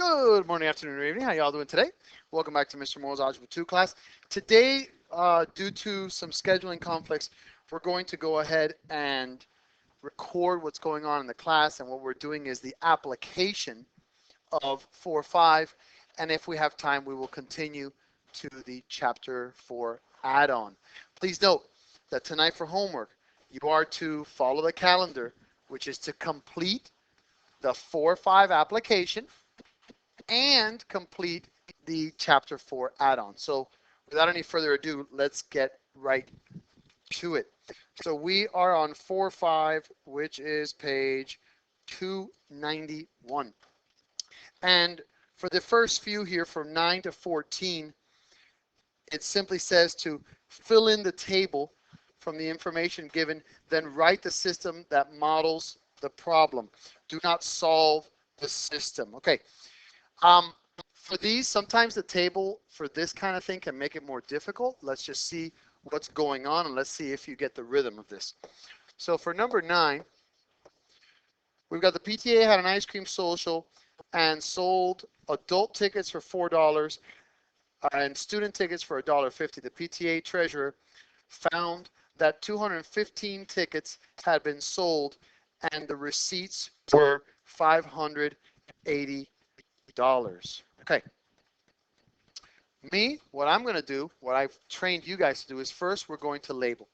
Good morning, afternoon, or evening. How y'all doing today? Welcome back to Mr. Moore's Algebra 2 class. Today, due to some scheduling conflicts, we're going to go ahead and record what's going on in the class, and what we're doing is the application of 4-5, and if we have time, we will continue to the Chapter 4 add-on. Please note that tonight for homework, you are to follow the calendar, which is to complete the 4-5 application and complete the Chapter 4 add-on. So without any further ado, let's get right to it. So we are on 4-5, which is page 291. And for the first few here, from 9 to 14, it simply says to fill in the table from the information given, then write the system that models the problem. Do not solve the system. Okay. For these, sometimes the table for this kind of thing can make it more difficult. Let's just see what's going on, and let's see if you get the rhythm of this. So for number 9, we've got the PTA had an ice cream social and sold adult tickets for $4 and student tickets for $1.50. The PTA treasurer found that 215 tickets had been sold and the receipts were $580. Okay. What I'm going to do, what I've trained you guys to do is first we're going to label.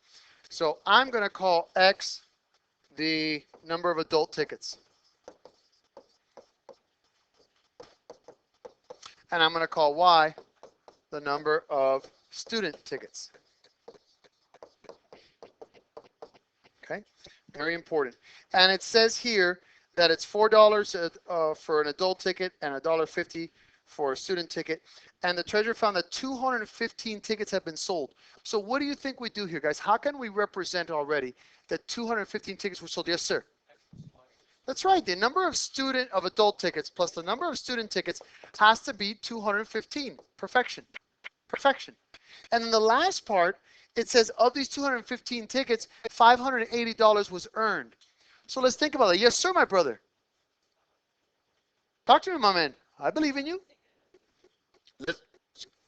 So I'm going to call X the number of adult tickets. And I'm going to call Y the number of student tickets. Okay, very important. And it says here that it's $4 for an adult ticket and $1.50 for a student ticket. And the treasurer found that 215 tickets have been sold. So what do you think we do here, guys? How can we represent already that 215 tickets were sold? Yes, sir. That's right. The number of adult tickets plus the number of student tickets has to be 215. Perfection. Perfection. And then the last part, it says of these 215 tickets, $580 was earned. So let's think about it. Yes, sir, my brother. Talk to me, my man. I believe in you.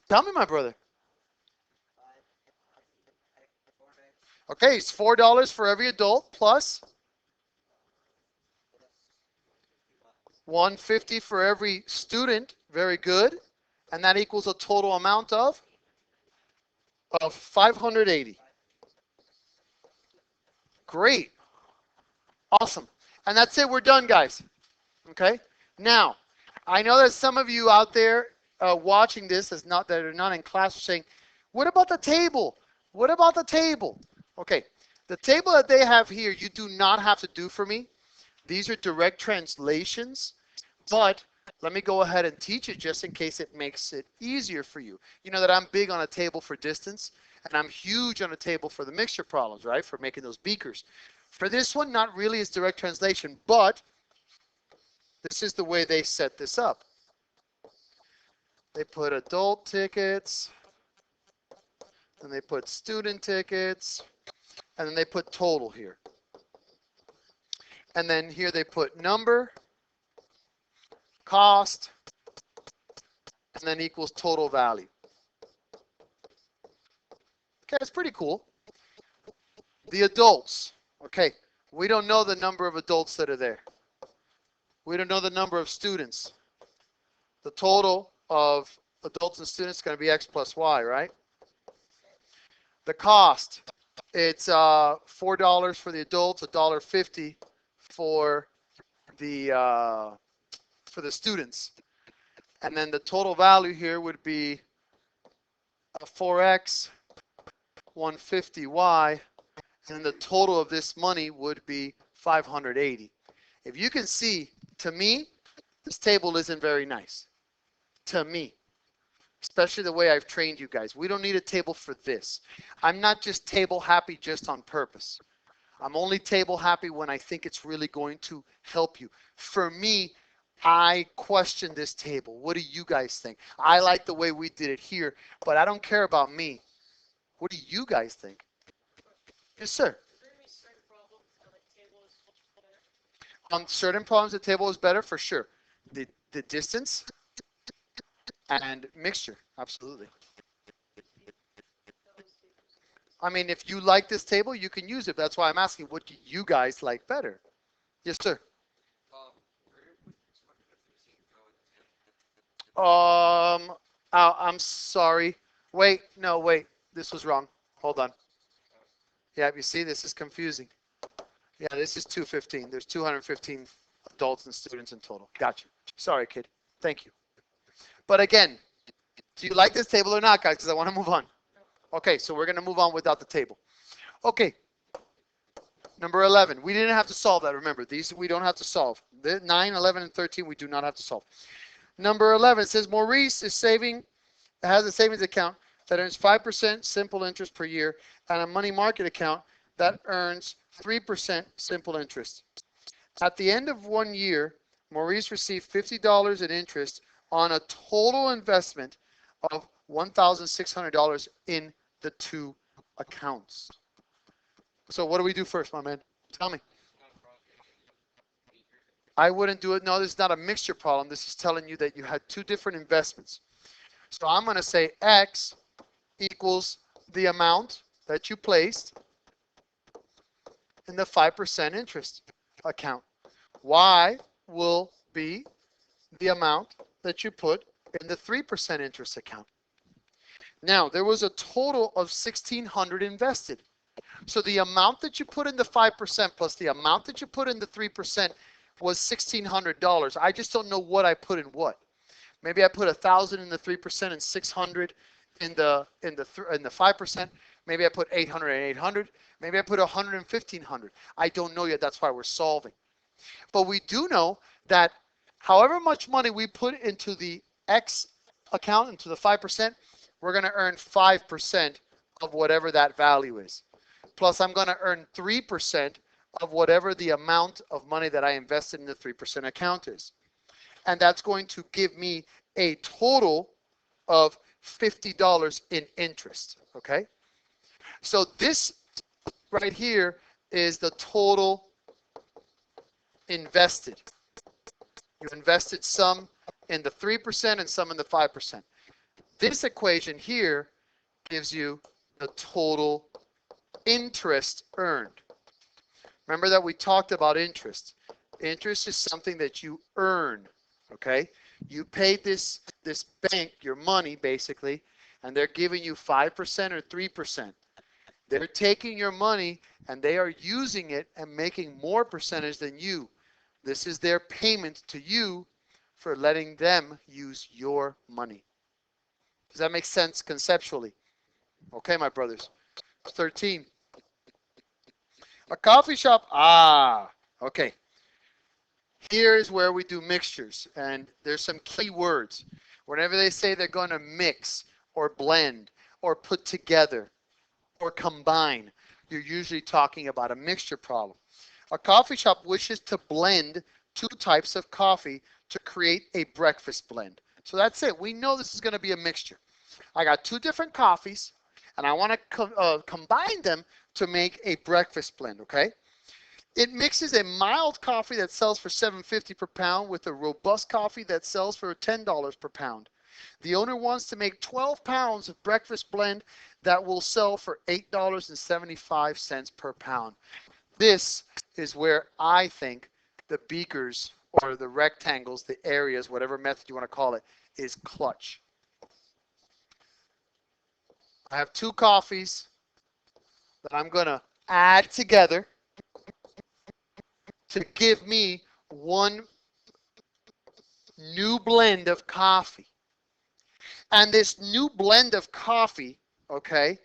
Tell me, my brother. Okay, it's $4 for every adult plus $150 for every student. Very good. And that equals a total amount of $580. Great. Awesome. And that's it. We're done, guys. Okay. Now, I know that some of you out there watching this that are not in class are saying, what about the table? What about the table? Okay. The table that they have here, you do not have to do for me. These are direct translations, but let me go ahead and teach it just in case it makes it easier for you. You know that I'm big on a table for distance, and I'm huge on a table for the mixture problems, right? For making those beakers. For this one, not really as direct translation, but this is the way they set this up. They put adult tickets, and they put student tickets, and then they put total here. And then here they put number, cost, and then equals total value. Okay, that's pretty cool. The adults. Okay, we don't know the number of adults that are there. We don't know the number of students. The total of adults and students is going to be X plus Y, right? The cost, it's $4 for the adults, $1.50 for the students. And then the total value here would be 4X, 150Y, and the total of this money would be 580. If you can see, to me, this table isn't very nice. To me. Especially the way I've trained you guys. We don't need a table for this. I'm not just table happy just on purpose. I'm only table happy when I think it's really going to help you. For me, I question this table. What do you guys think? I like the way we did it here, but I don't care about me. What do you guys think? Yes, sir. On certain problems, the table is better for sure. the distance and mixture. Absolutely. I mean, if you like this table, you can use it. That's why I'm asking, what do you guys like better? Yes, sir. I'm sorry. Wait, no, wait. This was wrong. Hold on. Yeah, you see, this is confusing. Yeah, this is 215. There's 215 adults and students in total. Gotcha. Sorry, kid. Thank you. But again, do you like this table or not, guys? Because I want to move on. Okay, so we're going to move on without the table. Okay, number 11. We didn't have to solve that. Remember, these we don't have to solve. The 9, 11, and 13 we do not have to solve. Number 11 says Maurice is has a savings account that earns 5% simple interest per year and a money market account that earns 3% simple interest. At the end of 1 year, Maurice received $50 in interest on a total investment of $1,600 in the two accounts. So what do we do first, my man? Tell me. I wouldn't do it. No, this is not a mixture problem. This is telling you that you had two different investments. So I'm going to say X equals the amount that you placed in the 5% interest account. Y will be the amount that you put in the 3% interest account. Now, there was a total of $1,600 invested. So the amount that you put in the 5% plus the amount that you put in the 3% was $1,600. I just don't know what I put in what. Maybe I put 1,000 in the 3% and 600 in the 5%. Maybe I put 800 and 800. Maybe I put 100 and 1,500. I don't know yet. That's why we're solving. But we do know that however much money we put into the X account, into the 5%, we're going to earn 5% of whatever that value is. Plus, I'm going to earn 3% of whatever the amount of money that I invested in the 3% account is. And that's going to give me a total of $50 in interest, okay? So this right here is the total invested. You invested some in the 3% and some in the 5%. This equation here gives you the total interest earned. Remember that we talked about interest. Interest is something that you earn, okay? You paid this bank your money basically, and they're giving you 5% or 3%. They're taking your money and they are using it and making more percentage than you. This is their payment to you for letting them use your money. Does that make sense conceptually? Okay, my brothers. 13. A coffee shop. Okay. Here is where we do mixtures, and there's some key words. Whenever they say they're going to mix or blend or put together or combine, you're usually talking about a mixture problem. A coffee shop wishes to blend two types of coffee to create a breakfast blend. So that's it. We know this is going to be a mixture. I got two different coffees, and I want to combine them to make a breakfast blend, okay? It mixes a mild coffee that sells for $7.50 per pound with a robust coffee that sells for $10 per pound. The owner wants to make 12 pounds of breakfast blend that will sell for $8.75 per pound. This is where I think the beakers or the rectangles, the areas, whatever method you want to call it, is clutch. I have two coffees that I'm going to add together to give me one new blend of coffee. And this new blend of coffee, okay,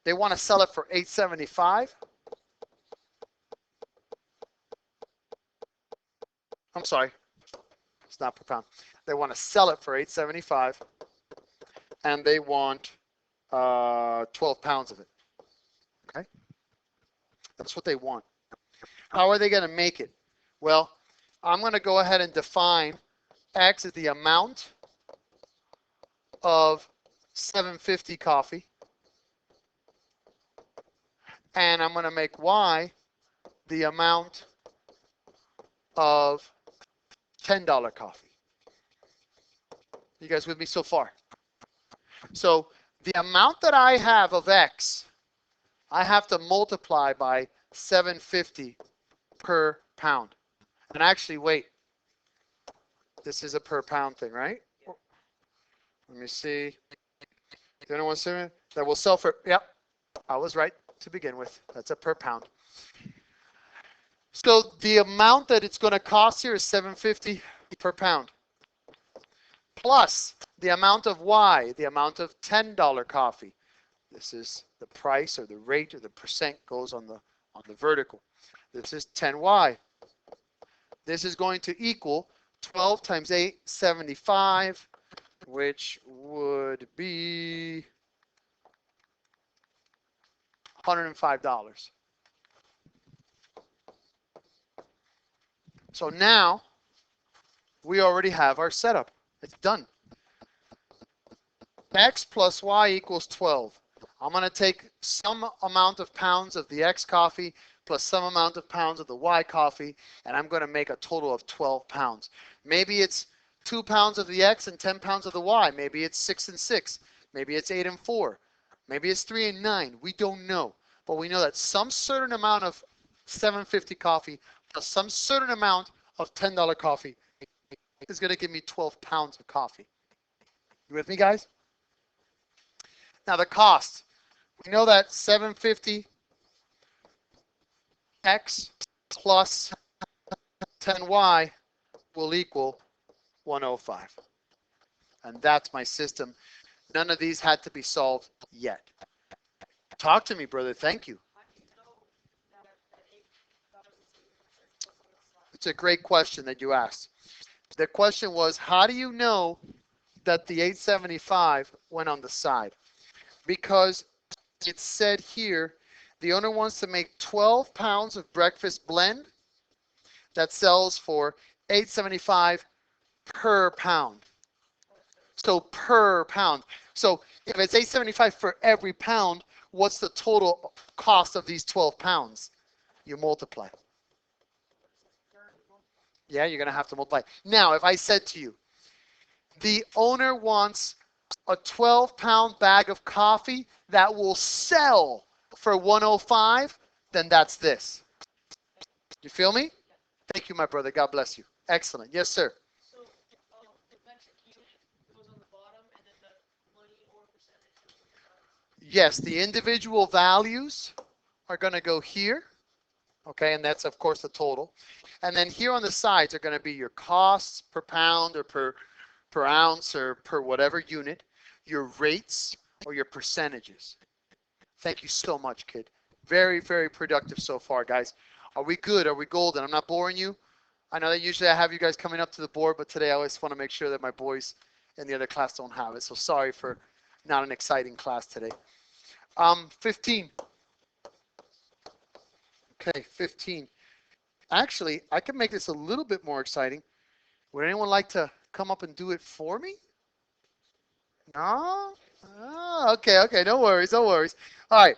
they want to sell it for $8.75. I'm sorry, it's not per pound. They want to sell it for $8.75, and they want 12 pounds of it. Okay, that's what they want. How are they going to make it? Well, I'm going to go ahead and define X as the amount of 750 coffee, and I'm going to make Y the amount of $10 coffee. You guys with me so far? So the amount that I have of X, I have to multiply by 750 per pound. And actually, wait, this is a per pound thing, right? Let me see. The other one that will sell for, yep, I was right to begin with. That's a per pound. So the amount that it's going to cost here is $7.50 per pound. Plus the amount of Y, the amount of $10 coffee. This is the price or the rate or the percent goes on the vertical. This is 10Y. This is going to equal 12 times 8, 75, which would be $105. So now we already have our setup. It's done. X plus Y equals 12. I'm going to take some amount of pounds of the X coffee plus some amount of pounds of the Y coffee, and I'm going to make a total of 12 pounds. Maybe it's 2 pounds of the X and 10 pounds of the Y. Maybe it's 6 and 6. Maybe it's 8 and 4. Maybe it's 3 and 9. We don't know. But we know that some certain amount of $7.50 coffee plus some certain amount of $10 coffee is going to give me 12 pounds of coffee. You with me, guys? Now the cost. We know that 750 X plus 10Y will equal 105. And that's my system. None of these had to be solved yet. Talk to me, brother. Thank you. It's a great question that you asked. The question was, how do you know that the 875 went on the side? Because it said here, the owner wants to make 12 pounds of breakfast blend that sells for $8.75 per pound. So per pound. So if it's $8.75 for every pound, what's the total cost of these 12 pounds? You multiply. Yeah, you're going to have to multiply. Now, if I said to you, the owner wants a 12-pound bag of coffee that will sell for 105, then that's this. You feel me? Thank you, my brother. God bless you. Excellent. Yes, sir. So, the metric unit goes on the bottom, and then the money or percentage. Yes, the individual values are going to go here. Okay, and that's, of course, the total. And then here on the sides are going to be your costs per pound or per ounce or per whatever unit, your rates or your percentages. Thank you so much, kid. Very, very productive so far, guys. Are we good? Are we golden? I'm not boring you. I know that usually I have you guys coming up to the board, but today I always want to make sure that my boys in the other class don't have it. So sorry for not an exciting class today. 15. Okay, 15. Actually, I can make this a little bit more exciting. Would anyone like to come up and do it for me? No? Oh, okay, no worries, no worries. All right,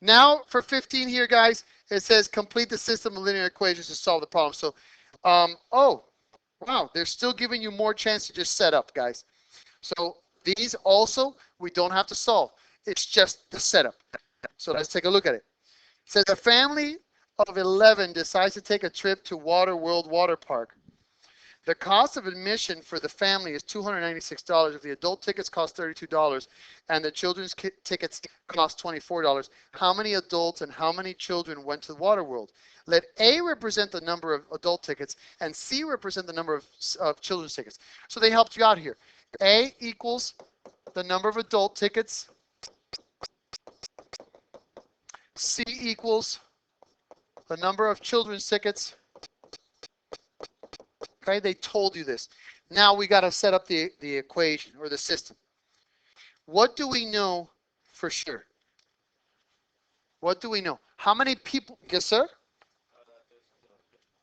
now for 15 here, guys, it says complete the system of linear equations to solve the problem. So, oh, wow, they're still giving you more chance to just set up, guys. So these also, we don't have to solve. It's just the setup. So let's take a look at it. It says a family of 11 decides to take a trip to Water World Water Park. The cost of admission for the family is $296. If the adult tickets cost $32 and the children's tickets cost $24, how many adults and how many children went to the Water World? Let A represent the number of adult tickets and C represent the number of children's tickets. So they helped you out here. A equals the number of adult tickets. C equals the number of children's tickets. Okay, they told you this. Now we got to set up the equation or the system. What do we know for sure? What do we know? How many people? Yes, sir?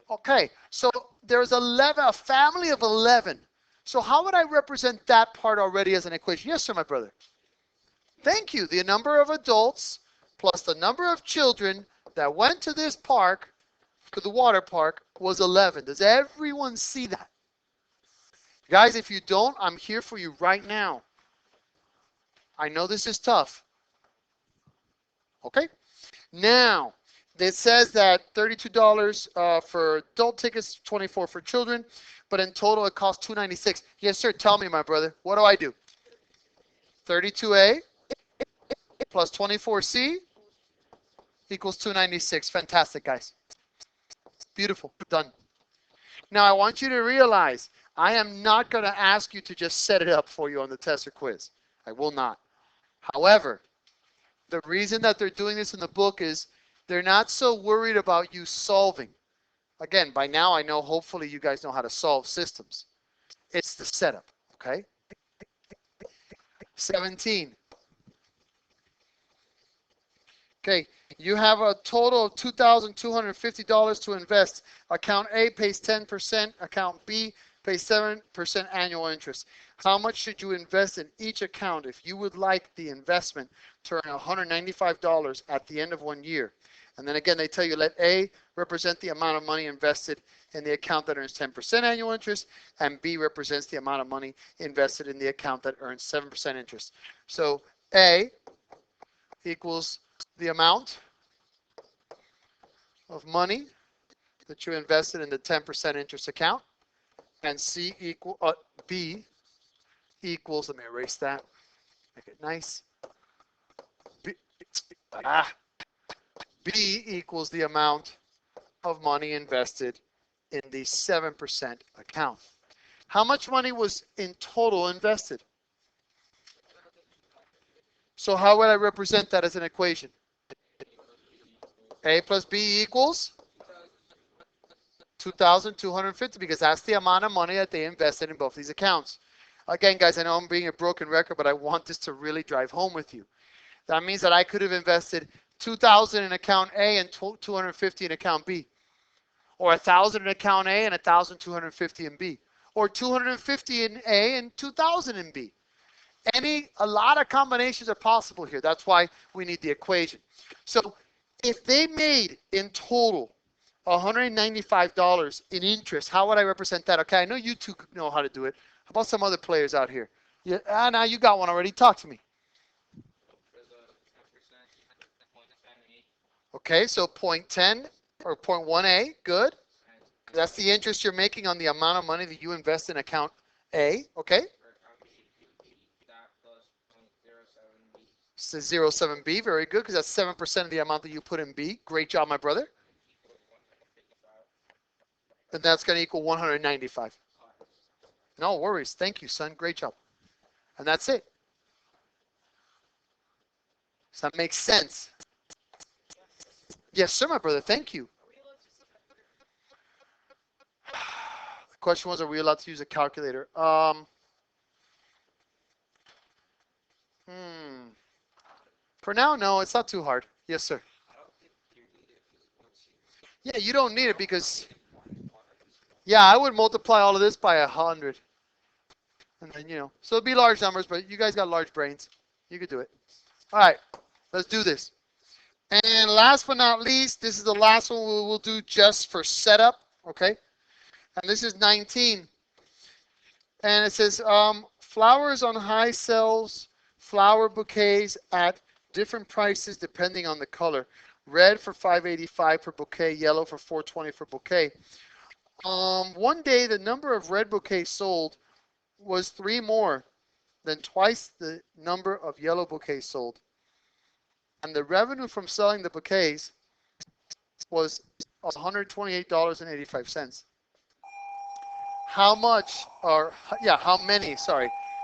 Okay, so there's 11, a family of 11. So how would I represent that part already as an equation? Yes, sir, my brother. Thank you. The number of adults plus the number of children that went to this park to the water park was 11. Does everyone see that? Guys, if you don't, I'm here for you right now. I know this is tough. Okay? Now, it says that $32 for adult tickets, 24 for children, but in total it costs $296. Yes, sir. Tell me, my brother. What do I do? 32A plus 24C equals 296. Fantastic, guys. Beautiful. Done. Now, I want you to realize I am not going to ask you to just set it up for you on the test or quiz. I will not. However, the reason that they're doing this in the book is they're not so worried about you solving. Again, by now I know hopefully you guys know how to solve systems. It's the setup, okay? 17. Okay, you have a total of $2,250 to invest. Account A pays 10%, account B pays 7% annual interest. How much should you invest in each account if you would like the investment to earn $195 at the end of 1 year? And then again, they tell you let A represent the amount of money invested in the account that earns 10% annual interest, and B represents the amount of money invested in the account that earns 7% interest. So A equals the amount of money that you invested in the 10% interest account, and B equals, let me erase that, make it nice. B equals the amount of money invested in the 7% account. How much money was in total invested? So how would I represent that as an equation? A plus B equals 2,250, because that's the amount of money that they invested in both these accounts. Again, guys, I know I'm being a broken record, but I want this to really drive home with you. That means that I could have invested 2,000 in account A and 250 in account B, or 1,000 in account A and 1,250 in B, or 250 in A and 2,000 in B. A lot of combinations are possible here. That's why we need the equation. So if they made in total $195 in interest, how would I represent that? Okay, I know you two know how to do it. How about some other players out here? Yeah, now you got one already. Talk to me. Okay, so 0.10 or 0.1A, good. That's the interest you're making on the amount of money that you invest in account A, okay? So 0.07B, very good, because that's 7% of the amount that you put in B. Great job, my brother. And that's going to equal 195. No worries. Thank you, son. Great job. And that's it. Does that make sense? Yes, sir, my brother. Thank you. The question was, are we allowed to use a calculator? For now, no, it's not too hard. Yes, sir. Yeah, you don't need it because, yeah, I would multiply all of this by 100. And then, so it'd be large numbers, but you guys got large brains. You could do it. All right, let's do this. And last but not least, this is the last one we will do just for setup, okay? And this is 19. And it says, flowers on high sells flower bouquets at different prices depending on the color. Red for $5.85 per bouquet, yellow for $4.20 for bouquet. One day, the number of red bouquets sold was 3 more than twice the number of yellow bouquets sold. And the revenue from selling the bouquets was $128.85.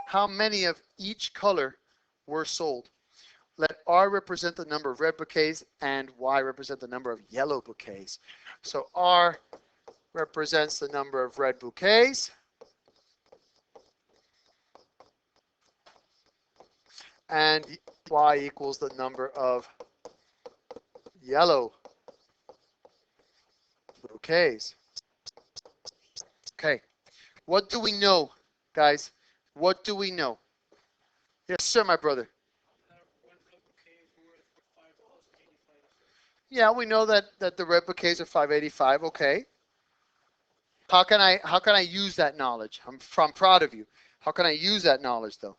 How many of each color were sold? Let R represent the number of red bouquets and Y represent the number of yellow bouquets. So R represents the number of red bouquets. And Y equals the number of yellow bouquets. Okay. What do we know, guys? What do we know? Yes, sir, my brother. Yeah, we know that the red bouquets are 585. Okay. How can I use that knowledge? I'm proud of you. How can I use that knowledge though?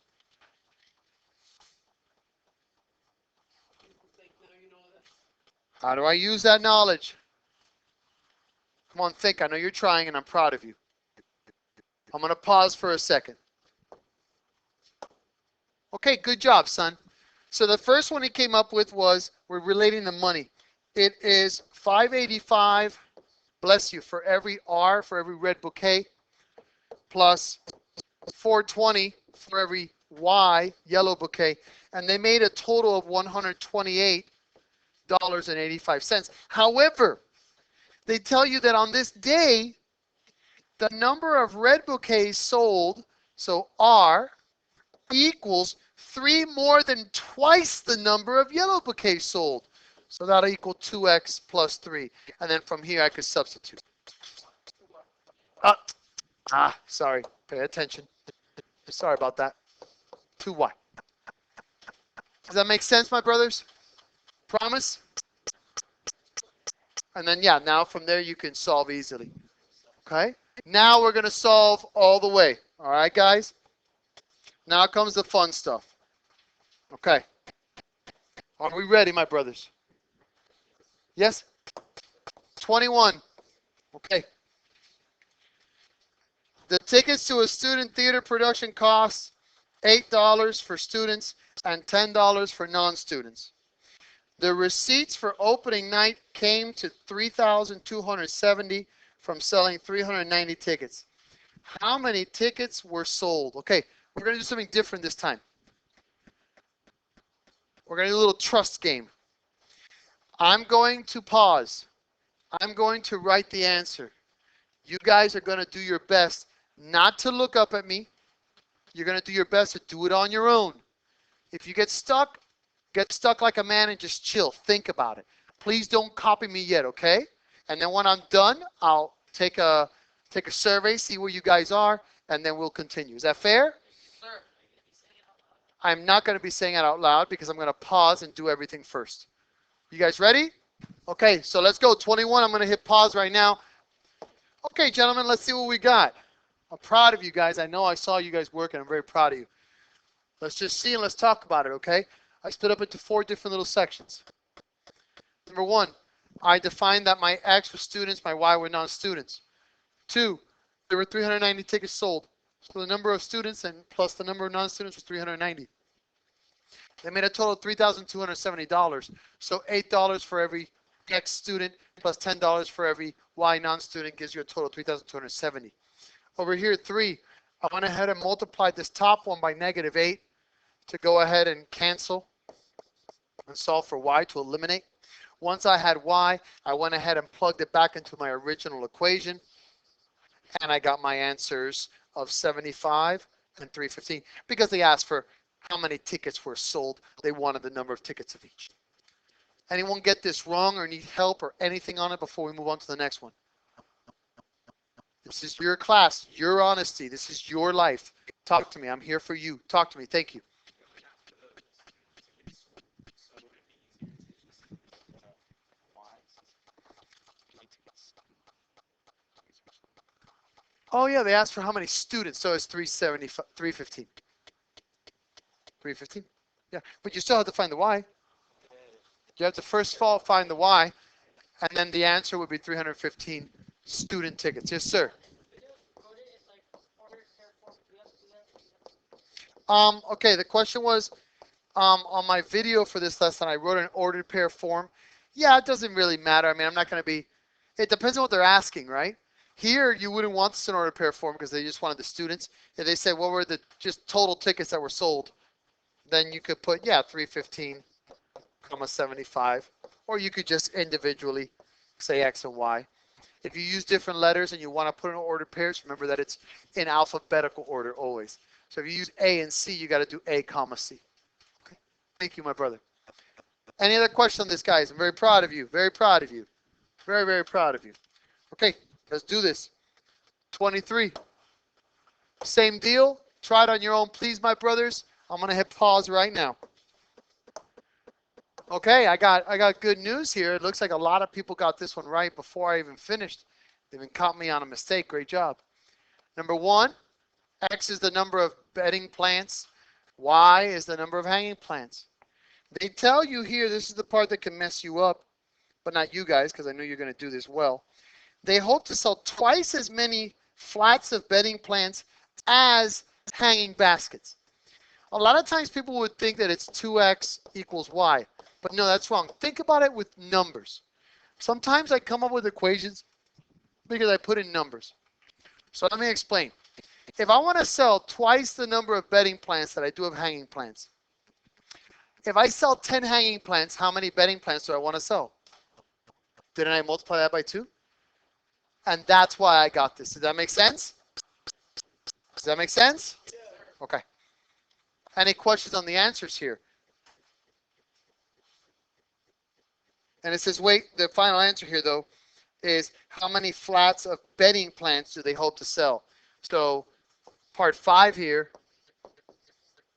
Like now you know that. How do I use that knowledge? Come on, think. I know you're trying and I'm proud of you. I'm going to pause for a second. Okay, good job, son. So the first one he came up with was we're relating the money. It is 585, bless you, for every R, for every red bouquet, plus 420 for every Y, yellow bouquet. And they made a total of $128.85. However, they tell you that on this day, the number of red bouquets sold, so R, equals 3 more than twice the number of yellow bouquets sold. So that'll equal 2x plus 3. And then from here I could substitute. Sorry. Pay attention. Sorry about that. 2y. Does that make sense, my brothers? Promise? And then, yeah, now from there you can solve easily. Okay? Now we're going to solve all the way. All right, guys? Now comes the fun stuff. Okay. Are we ready, my brothers? Yes? 21. Okay. The tickets to a student theater production costs $8 for students and $10 for non-students. The receipts for opening night came to $3,270 from selling 390 tickets. How many tickets were sold? Okay, we're going to do something different this time. We're going to do a little trust game. I'm going to pause. I'm going to write the answer. You guys are going to do your best not to look up at me. You're going to do your best to do it on your own. If you get stuck like a man and just chill. Think about it. Please don't copy me yet, okay? And then when I'm done, I'll take a survey, see where you guys are, and then we'll continue. Is that fair? Sir. I'm not going to be saying it out loud because I'm going to pause and do everything first. You guys ready? Okay, so let's go. 21, I'm going to hit pause right now. Okay, gentlemen, let's see what we got. I'm proud of you guys. I know I saw you guys working. I'm very proud of you. Let's just see and let's talk about it, okay? I split up into 4 different little sections. Number 1, I defined that my X was students, my Y were non-students. 2, there were 390 tickets sold. So the number of students and plus the number of non-students was 390. They made a total of $3,270. So $8 for every X student plus $10 for every Y non-student gives you a total of $3,270. Over here, 3, I went ahead and multiplied this top one by -8 to go ahead and cancel and solve for Y to eliminate. Once I had Y, I went ahead and plugged it back into my original equation, and I got my answers of 75 and 315 because they asked for how many tickets were sold. They wanted the number of tickets of each. Anyone get this wrong or need help or anything on it before we move on to the next one? This is your class, your honesty. This is your life. Talk to me. I'm here for you. Talk to me. Thank you. Oh yeah, they asked for how many students, so it's 375, 315. 315? Yeah, but you still have to find the Y. You have to first of all find the Y, and then the answer would be 315 student tickets. Yes, sir. Okay, the question was, on my video for this lesson, I wrote an ordered pair form. Yeah, it doesn't really matter. I mean, I'm not going to be, it depends on what they're asking, right? Here, you wouldn't want this in ordered pair form because they just wanted the students. If they said, what were the just total tickets that were sold, then you could put, yeah, 315, 75, or you could just individually say X and Y. If you use different letters and you want to put in ordered pairs, remember that it's in alphabetical order always. So if you use A and C, you got to do A, comma, C. Okay. Thank you, my brother. Any other question on this, guys? I'm very proud of you. Very proud of you. Very, very proud of you. Okay, let's do this. 23. Same deal. Try it on your own, please, my brothers. I'm going to hit pause right now. Okay, I got good news here. It looks like a lot of people got this one right before I even finished. They even caught me on a mistake. Great job. Number one, X is the number of bedding plants. Y is the number of hanging plants. They tell you here, this is the part that can mess you up, but not you guys, because I know you're going to do this well. They hope to sell twice as many flats of bedding plants as hanging baskets. A lot of times people would think that it's 2x equals y, but no, that's wrong. Think about it with numbers. Sometimes I come up with equations because I put in numbers. So let me explain. If I want to sell twice the number of bedding plants that I do of hanging plants, if I sell 10 hanging plants, how many bedding plants do I want to sell? Didn't I multiply that by 2? And that's why I got this. Does that make sense? Does that make sense? Okay. Any questions on the answers here? And it says, wait, the final answer here, though, is how many flats of bedding plants do they hope to sell? So part 5 here,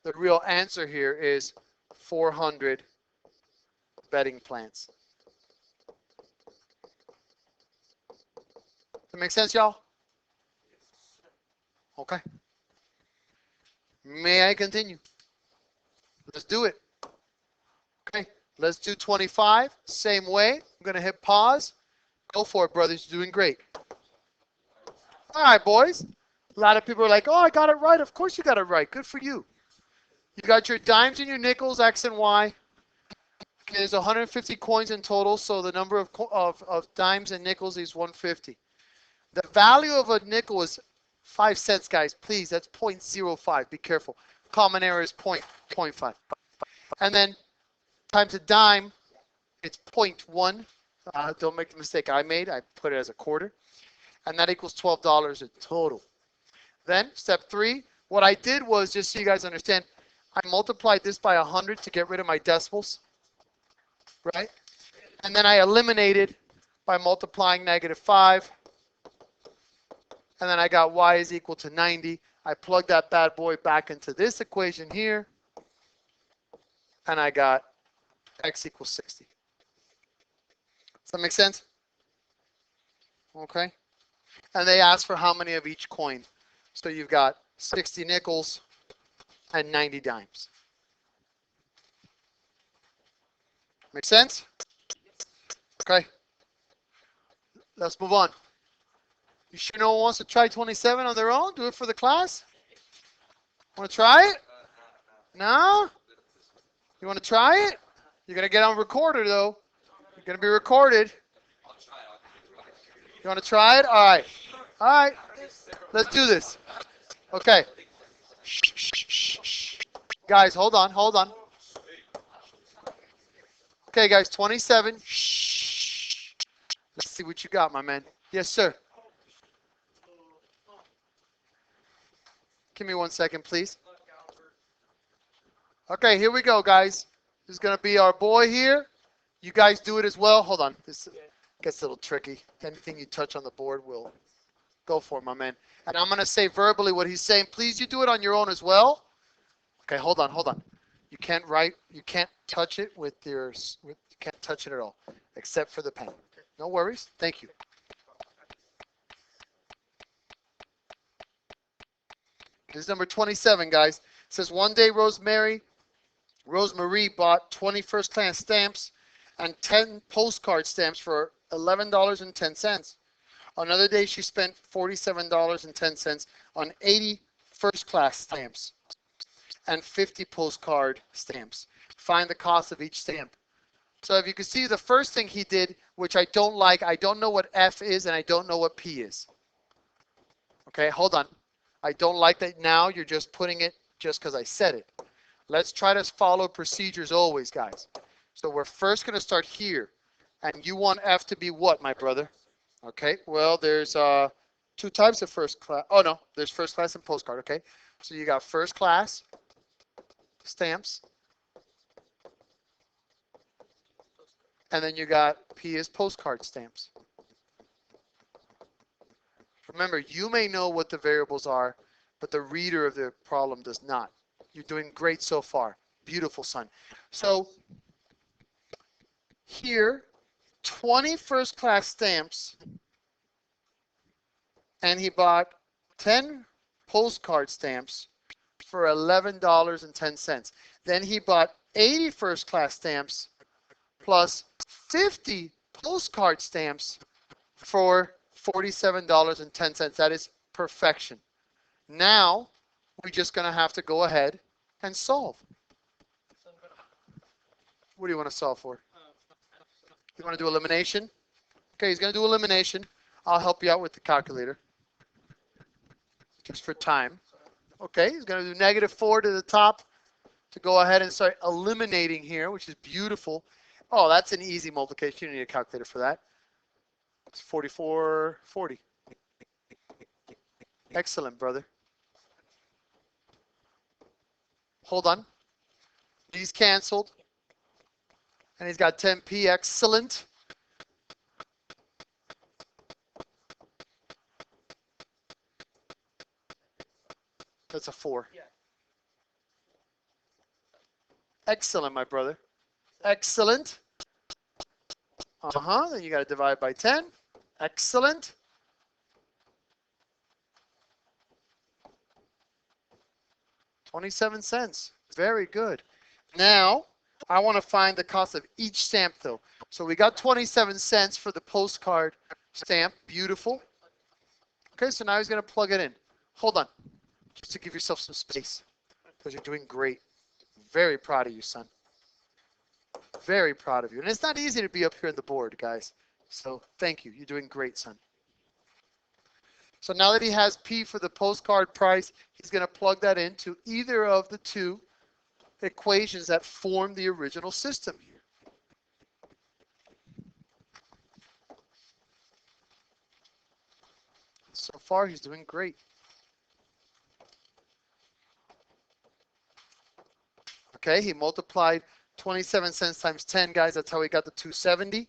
the real answer here is 400 bedding plants. Does that make sense, y'all? Okay. May I continue? Let's do it. Okay. Let's do 25. Same way. I'm going to hit pause. Go for it, brothers. You're doing great. All right, boys. A lot of people are like, oh, I got it right. Of course you got it right. Good for you. You got your dimes and your nickels, X and Y. Okay, there's 150 coins in total, so the number of dimes and nickels is 150. The value of a nickel is 5 cents, guys. Please, that's 0.05. Be careful. Common error is 0.5. And then times a dime, it's 0.1. Don't make the mistake I made. I put it as a quarter. And that equals $12 in total. Then, step 3, what I did was, just so you guys understand, I multiplied this by 100 to get rid of my decimals, right? And then I eliminated by multiplying -5. And then I got y is equal to 90. I plugged that bad boy back into this equation here. And I got x equals 60. Does that make sense? Okay. And they ask for how many of each coin. So you've got 60 nickels and 90 dimes. Make sense? Okay. Let's move on. You sure no one wants to try 27 on their own? Do it for the class? Want to try it? No? You want to try it? You're going to get on recorder, though. You're going to be recorded. You want to try it? All right. All right. Let's do this. Okay. Guys, hold on. Hold on. Okay, guys, 27. Let's see what you got, my man. Yes, sir. Give me 1 second, please. Okay, here we go, guys. This is going to be our boy here. You guys do it as well. Hold on. This gets a little tricky. Anything you touch on the board will go for it, my man. And I'm going to say verbally what he's saying. Please, you do it on your own as well. Okay, hold on, hold on. You can't write. You can't touch it with your. You can't touch it at all, except for the pen. No worries. Thank you. This is number 27, guys. It says one day Rosemarie bought 20 first-class stamps and 10 postcard stamps for $11.10. Another day she spent $47.10 on 80 first-class stamps and 50 postcard stamps. Find the cost of each stamp. So if you can see, the first thing he did, which I don't like, I don't know what F is and I don't know what P is. Okay, hold on. I don't like that now. You're just putting it just because I said it. Let's try to follow procedures always, guys. So we're first going to start here. And you want F to be what, my brother? Okay, well, there's 2 types of first class. Oh, no, there's first class and postcard, okay? So you got first class stamps. And then you got P is postcard stamps. Remember, you may know what the variables are, but the reader of the problem does not. You're doing great so far. Beautiful, son. So here 20 first class stamps, and he bought 10 postcard stamps for $11.10. Then he bought 80 first class stamps plus 50 postcard stamps for $47.10. That is perfection. Now we're just going to have to go ahead and solve. What do you want to solve for? You want to do elimination? Okay, he's going to do elimination. I'll help you out with the calculator just for time. Okay, he's going to do -4 to the top to go ahead and start eliminating here, which is beautiful. Oh, that's an easy multiplication. You don't need a calculator for that. It's 4440. Excellent, brother. Hold on. These canceled. And he's got 10p. Excellent. That's a 4. Yeah. Excellent, my brother. Excellent. Then you got to divide by 10. Excellent. $0.27. Very good. Now, I want to find the cost of each stamp, though. So we got 27 cents for the postcard stamp. Beautiful. Okay, so now he's going to plug it in. Hold on. Just to give yourself some space. Because you're doing great. Very proud of you, son. Very proud of you. And it's not easy to be up here on the board, guys. So thank you. You're doing great, son. So now that he has P for the postcard price, he's going to plug that into either of the two equations that form the original system here. So far, he's doing great. Okay, he multiplied 27 cents times 10, guys. That's how he got the 270.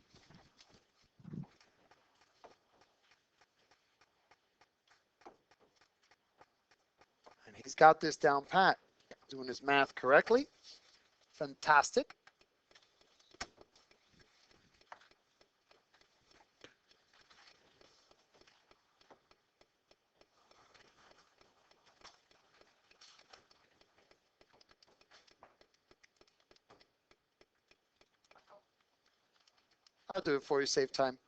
And he's got this down pat. Doing his math correctly. Fantastic. I'll do it for you, save time.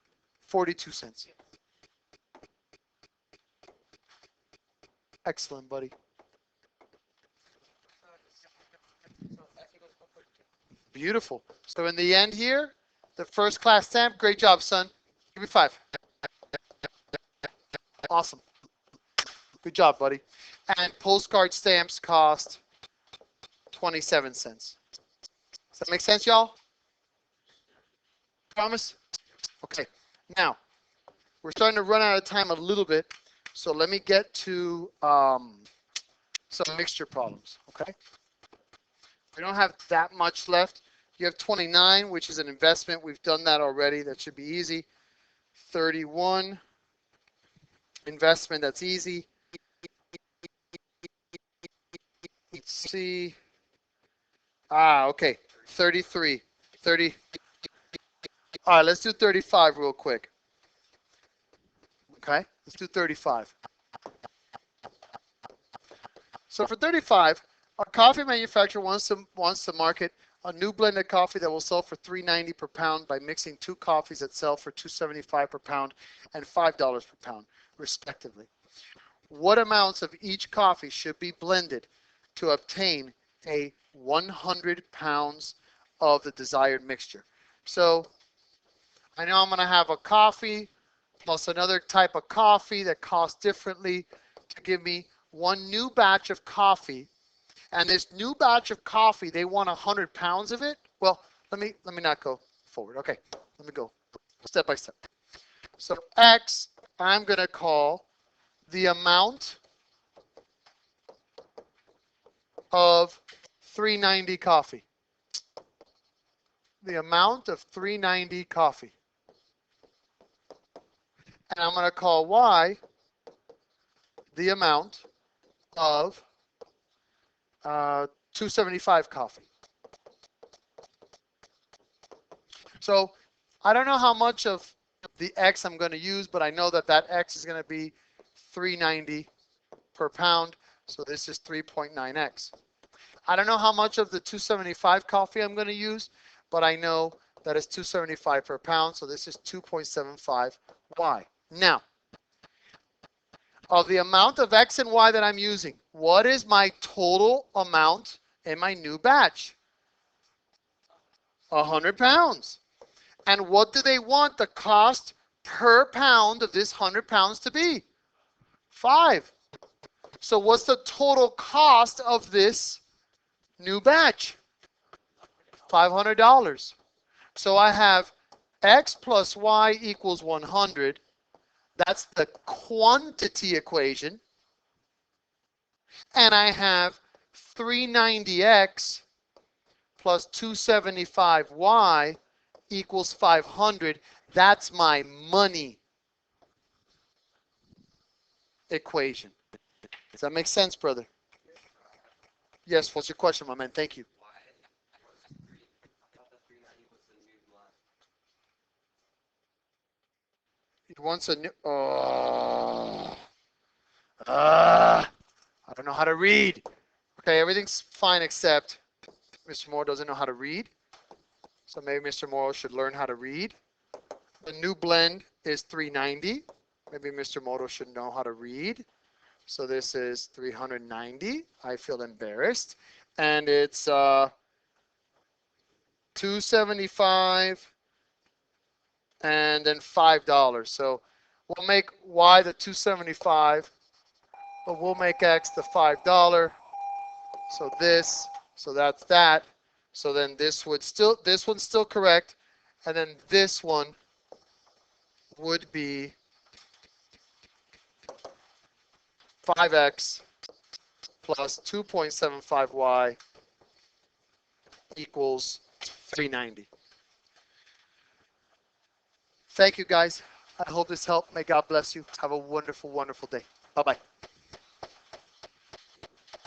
42 cents. Excellent, buddy. Beautiful. So in the end here, the first class stamp, great job, son. Give me 5. Awesome. Good job, buddy. And postcard stamps cost 27 cents. Does that make sense, y'all? Promise? Okay. Now, we're starting to run out of time a little bit, so let me get to some mixture problems, okay? We don't have that much left. You have 29, which is an investment. We've done that already. That should be easy. 31, investment, that's easy. Let's see. Okay. 33. 30. All right, let's do 35 real quick. Okay, let's do 35. So for 35, a coffee manufacturer wants to market a new blended coffee that will sell for $3.90 per pound by mixing 2 coffees that sell for $2.75 per pound and $5 per pound, respectively. What amounts of each coffee should be blended to obtain a 100 pounds of the desired mixture? So I know I'm going to have a coffee plus another type of coffee that costs differently to give me one new batch of coffee. And this new batch of coffee, they want 100 pounds of it. Well, let me not go forward. Okay, let me go step by step. So X, I'm going to call the amount of 390 coffee. The amount of 390 coffee. And I'm going to call Y the amount of 275 coffee. So I don't know how much of the X I'm going to use, but I know that that X is going to be 390 per pound. So this is 3.9X. I don't know how much of the 275 coffee I'm going to use, but I know that it's 275 per pound. So this is 2.75Y. Now, of the amount of X and Y that I'm using, what is my total amount in my new batch? 100 pounds. And what do they want the cost per pound of this 100 pounds to be? 5. So what's the total cost of this new batch? $500. So I have X plus Y equals 100. That's the quantity equation. And I have 390X plus 275Y equals 500. That's my money equation. Does that make sense, brother? Yes, what's your question, my man? Thank you. He wants a new... I don't know how to read. Okay, everything's fine except Mr. Moore doesn't know how to read. So maybe Mr. Moore should learn how to read. The new blend is 390. Maybe Mr. Moto should know how to read. So this is 390. I feel embarrassed. And it's 275 and then $5. So we'll make Y the 275, but we'll make X the $5. So this, so that's that. So then this one's still correct. And then this one would be 5X plus 2.75Y equals 390. Thank you, guys. I hope this helped. May God bless you. Have a wonderful, wonderful day. Bye-bye.